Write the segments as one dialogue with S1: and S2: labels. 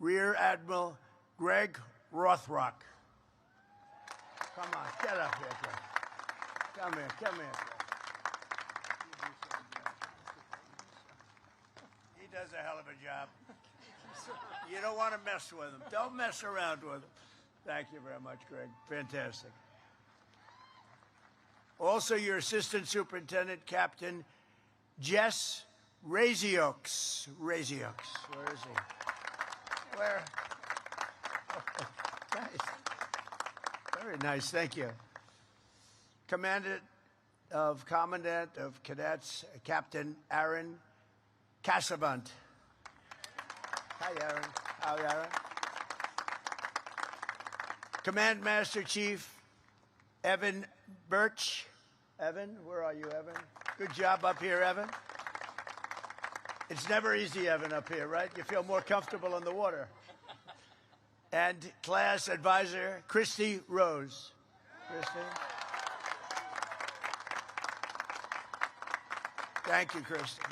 S1: Rear Admiral Greg Rothrock. Come on, get up here, Greg. Come here, come here. He does a hell of a job. You don't want to mess with him. Don't mess around with him. Thank you very much, Greg. Fantastic. Also, your Assistant Superintendent, Captain Jess Razioks. Where is he? Where? Nice. Very nice. Thank you. Commandant of Cadets, Captain Aaron Cassavant. Hi, Aaron. How are you, Aaron? Command Master Chief Evan Birch. Evan, where are you, Evan? Good job up here, Evan. It's never easy, Evan, up here, right? You feel more comfortable in the water. And Class Advisor Christy Rose. Christy. Thank you, Christy.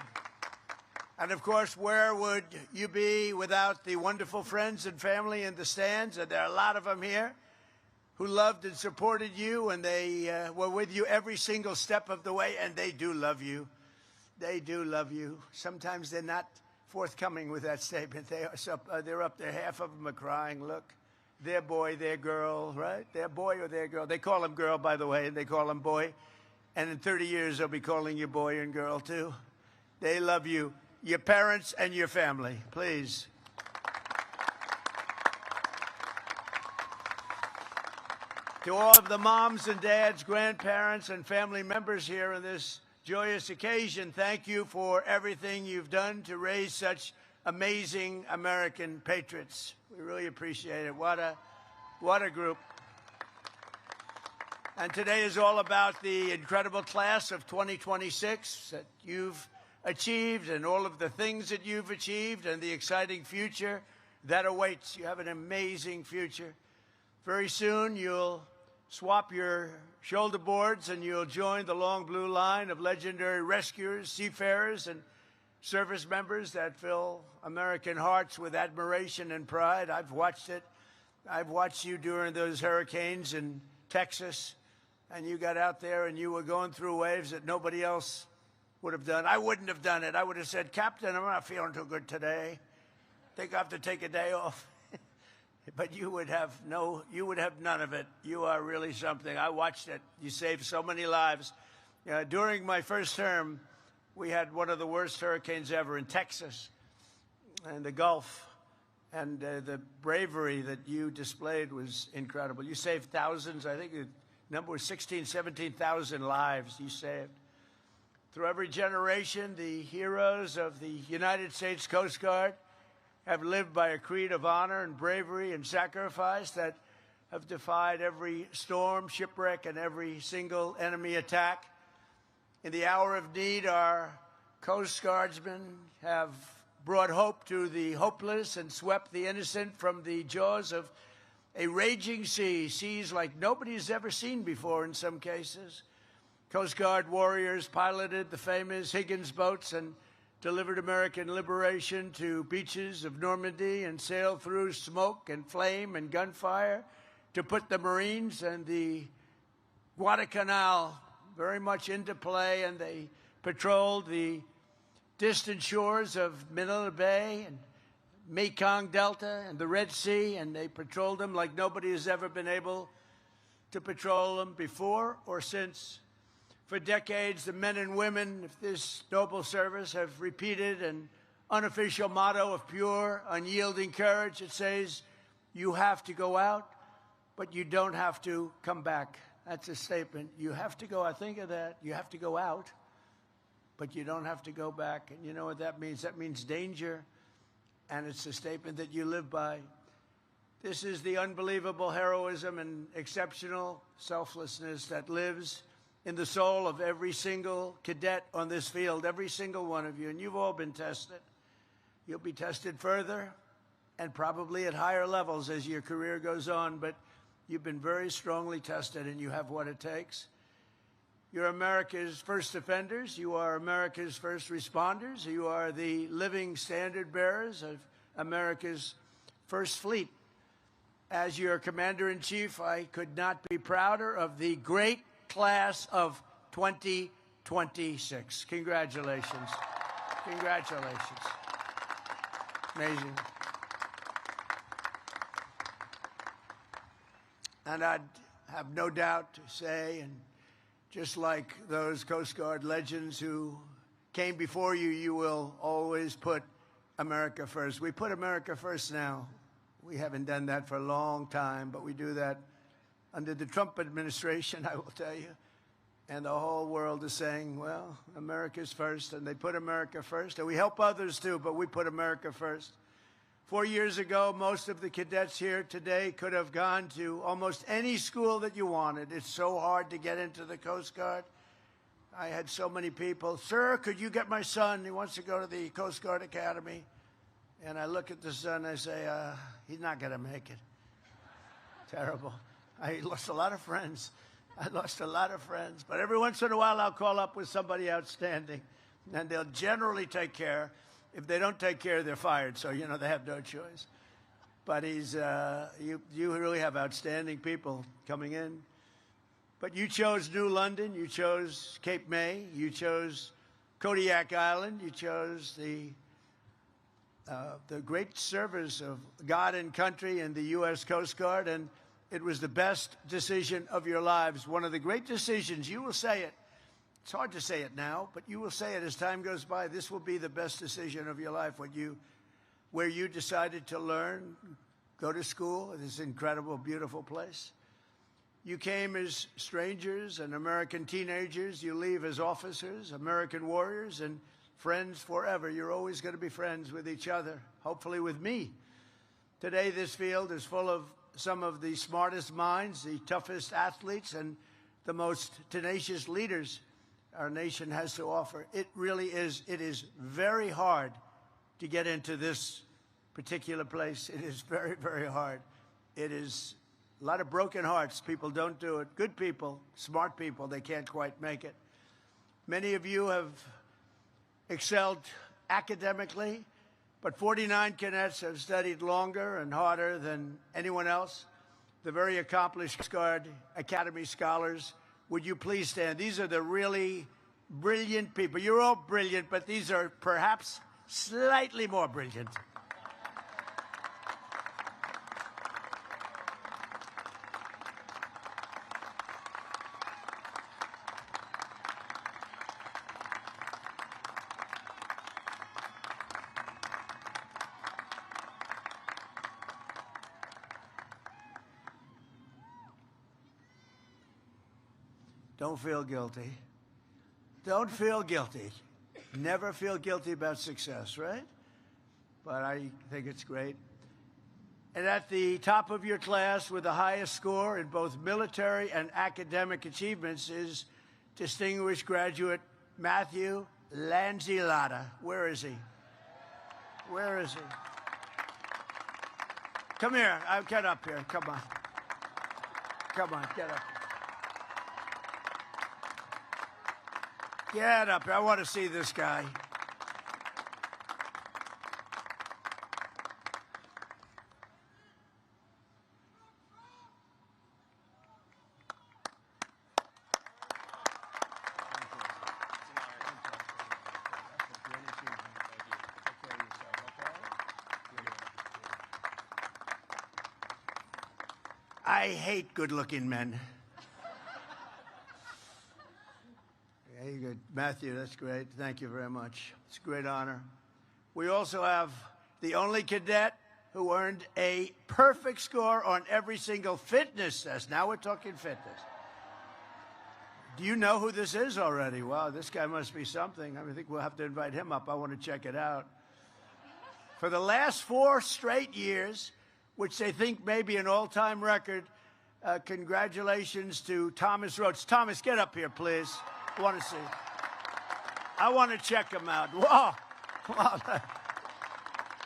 S1: And, of course, where would you be without the wonderful friends and family in the stands? And there are a lot of them here who loved and supported you, and they were with you every single step of the way, and they do love you. They do love you. Sometimes they're not forthcoming with that statement. They're up there. Half of them are crying. Look, their boy, their girl, right? Their boy or their girl. They call him girl, by the way, and they call him boy. And in 30 years, they'll be calling you boy and girl, too. They love you. Your parents and your family, please. To all of the moms and dads, grandparents, and family members here on this joyous occasion, thank you for everything you've done to raise such amazing American patriots. We really appreciate it. What a group. And today is all about the incredible class of 2026 that you've achieved and all of the things that you've achieved and the exciting future that awaits. You have an amazing future. Very soon you'll swap your shoulder boards and you'll join the long blue line of legendary rescuers, seafarers, and service members that fill American hearts with admiration and pride. I've watched it. I've watched you during those hurricanes in Texas, and you got out there and you were going through waves that nobody else would have done. I wouldn't have done it. I would have said, Captain, I'm not feeling too good today. Think I have to take a day off. But you would have none of it. You are really something. I watched it. You saved so many lives. During my first term, we had one of the worst hurricanes ever in Texas and the Gulf. And the bravery that you displayed was incredible. You saved thousands. I think the number was 16,000, 17,000 lives you saved. Through every generation, the heroes of the United States Coast Guard have lived by a creed of honor and bravery and sacrifice that have defied every storm, shipwreck, and every single enemy attack. In the hour of need, our Coast Guardsmen have brought hope to the hopeless and swept the innocent from the jaws of a raging sea, seas like nobody's ever seen before in some cases. Coast Guard warriors piloted the famous Higgins boats and delivered American liberation to beaches of Normandy and sailed through smoke and flame and gunfire to put the Marines and the Guadalcanal very much into play, and they patrolled the distant shores of Manila Bay and Mekong Delta and the Red Sea, and they patrolled them like nobody has ever been able to patrol them before or since. For decades, the men and women of this noble service have repeated an unofficial motto of pure, unyielding courage. It says, you have to go out, but you don't have to come back. That's a statement. You have to go, I think of that, you have to go out, but you don't have to go back. And you know what that means? That means danger, and it's a statement that you live by. This is the unbelievable heroism and exceptional selflessness that lives in the soul of every single cadet on this field, every single one of you. And you've all been tested. You'll be tested further and probably at higher levels as your career goes on, but you've been very strongly tested, and you have what it takes. You're America's first defenders. You are America's first responders. You are the living standard bearers of America's First Fleet. As your Commander-in-Chief, I could not be prouder of the great class of 2026. Congratulations. Congratulations. Amazing. And I'd have no doubt to say, and just like those Coast Guard legends who came before you, you will always put America first. We put America first now. We haven't done that for a long time, but we do that under the Trump administration, I will tell you. And the whole world is saying, well, America's first, and they put America first. And we help others too, but we put America first. 4 years ago, most of the cadets here today could have gone to almost any school that you wanted. It's so hard to get into the Coast Guard. I had so many people, sir, could you get my son? He wants to go to the Coast Guard Academy. And I look at the son, I say, he's not going to make it. Terrible. I lost a lot of friends. I lost a lot of friends. But every once in a while, I'll call up with somebody outstanding, and they'll generally take care. If they don't take care, they're fired. So, you know, they have no choice. But you really have outstanding people coming in. But you chose New London. You chose Cape May. You chose Kodiak Island. You chose the great service of God and country in the U.S. Coast Guard, and it was the best decision of your lives. One of the great decisions, you will say it. It's hard to say it now, but you will say it as time goes by. This will be the best decision of your life, where you decided to learn, go to school in this incredible, beautiful place. You came as strangers and American teenagers. You leave as officers, American warriors, and friends forever. You're always going to be friends with each other, hopefully with me. Today, this field is full of some of the smartest minds, the toughest athletes, and the most tenacious leaders our nation has to offer. It really is. It is very hard to get into this particular place. It is very, very hard. It is a lot of broken hearts. People don't do it. Good people, smart people, they can't quite make it. Many of you have excelled academically, but 49 cadets have studied longer and harder than anyone else. The very accomplished Coast Guard Academy scholars, would you please stand? These are the really brilliant people. You're all brilliant, but these are perhaps slightly more brilliant. Don't feel guilty. Don't feel guilty. Never feel guilty about success, right? But I think it's great. And at the top of your class with the highest score in both military and academic achievements is distinguished graduate Matthew Lanzillotta. Where is he? Where is he? Come here. Get up here. Come on. Come on, get up. Get up here. I want to see this guy. I hate good-looking men. Very good. Matthew, that's great. Thank you very much. It's a great honor. We also have the only cadet who earned a perfect score on every single fitness test. Now we're talking fitness. Do you know who this is already? Wow, this guy must be something. I think we'll have to invite him up. I want to check it out. For the last 4 straight years, which they think may be an all-time record, congratulations to Thomas Rhodes. Thomas, get up here, please. I want to see. I want to check him out. Whoa.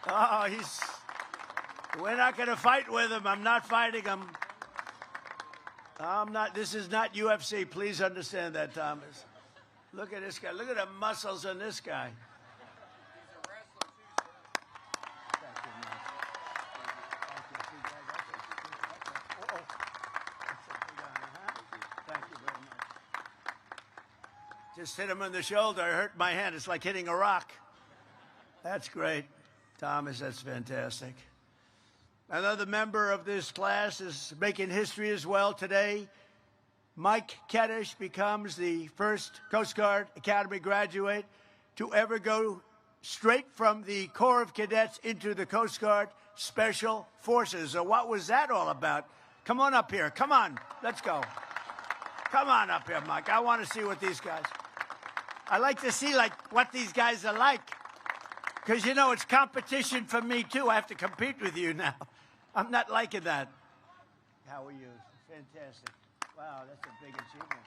S1: Oh, we're not going to fight with him. I'm not fighting him. This is not UFC. Please understand that, Thomas. Look at this guy. Look at the muscles on this guy. Just hit him on the shoulder. I hurt my hand. It's like hitting a rock. That's great. Thomas, that's fantastic. Another member of this class is making history as well today. Mike Kaddish becomes the first Coast Guard Academy graduate to ever go straight from the Corps of Cadets into the Coast Guard Special Forces. So what was that all about? Come on up here. Come on. Let's go. Come on up here, Mike. I want to see what these guys... I like to see, like, what these guys are like. Because, you know, it's competition for me, too. I have to compete with you now. I'm not liking that. How are you? Fantastic. Wow, that's a big achievement.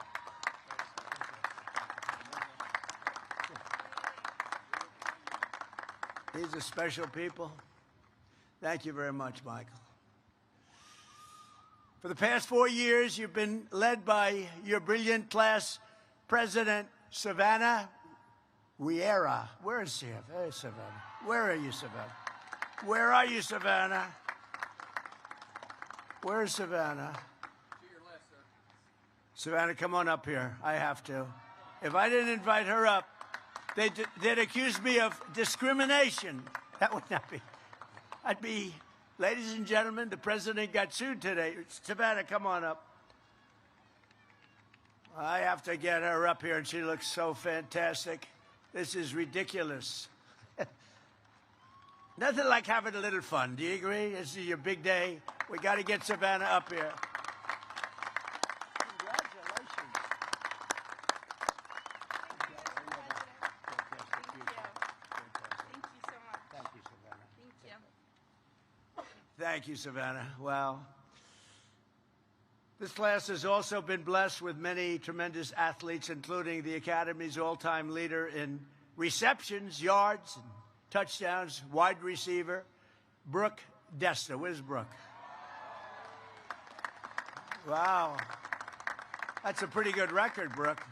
S1: These are special people. Thank you very much, Michael. For the past 4 years, you've been led by your brilliant class president, Savannah Riera. Where is she? Hey, Savannah. Where are you, Savannah? Where are you, Savannah? Where's Savannah?
S2: To your left, sir.
S1: Savannah, come on up here. I have to. If I didn't invite her up, they'd accuse me of discrimination. That would not be. I'd be, ladies and gentlemen, the president got sued today. Savannah, come on up. I have to get her up here, and she looks so fantastic. This is ridiculous. Nothing like having a little fun. Do you agree? This is your big day. We got to get Savannah up here. Congratulations.
S3: Thank you so much.
S1: Thank you, Savannah.
S3: Thank you.
S1: Thank you, Savannah. Wow. This class has also been blessed with many tremendous athletes, including the Academy's all-time leader in receptions, yards, and touchdowns, wide receiver, Brooke Desta. Where's Brooke? Wow. That's a pretty good record, Brooke.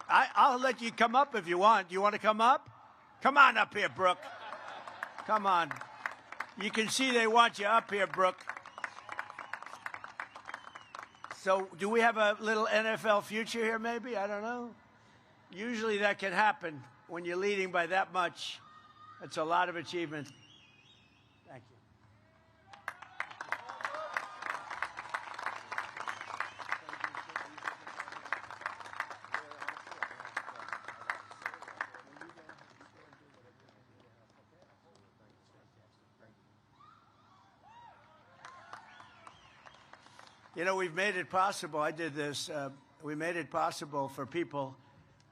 S1: I'll let you come up if you want. You want to come up? Come on up here, Brooke. Come on. You can see they want you up here, Brooke. So do we have a little NFL future here, maybe? I don't know. Usually that can happen when you're leading by that much. That's a lot of achievement. Thank you. You know, we've made it possible. I did this. We made it possible for people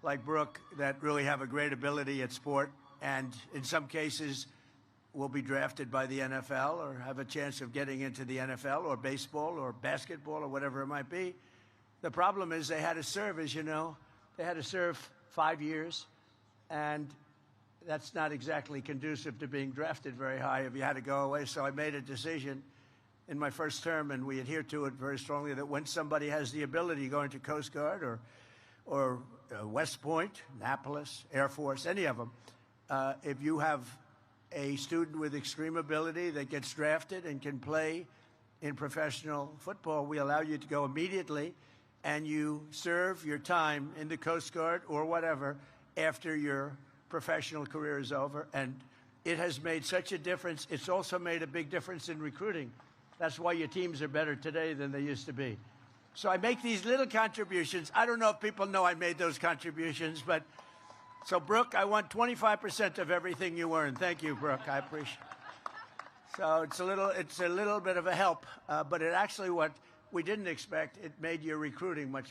S1: like Brooke that really have a great ability at sport, and in some cases will be drafted by the NFL or have a chance of getting into the NFL or baseball or basketball or whatever it might be. The problem is they had to serve, as you know. They had to serve 5 years, and that's not exactly conducive to being drafted very high if you had to go away. So I made a decision in my first term, and we adhere to it very strongly, that when somebody has the ability, going to Coast Guard or West Point, Annapolis, Air Force, any of them, if you have a student with extreme ability that gets drafted and can play in professional football, we allow you to go immediately, and you serve your time in the Coast Guard or whatever after your professional career is over. And it has made such a difference. It's also made a big difference in recruiting. That's why your teams are better today than they used to be. So I make these little contributions. I don't know if people know I made those contributions, but so Brooke, I want 25% of everything you earn. Thank you, Brooke. I appreciate it. So it's a little bit of a help, but it actually, what we didn't expect, it made your recruiting much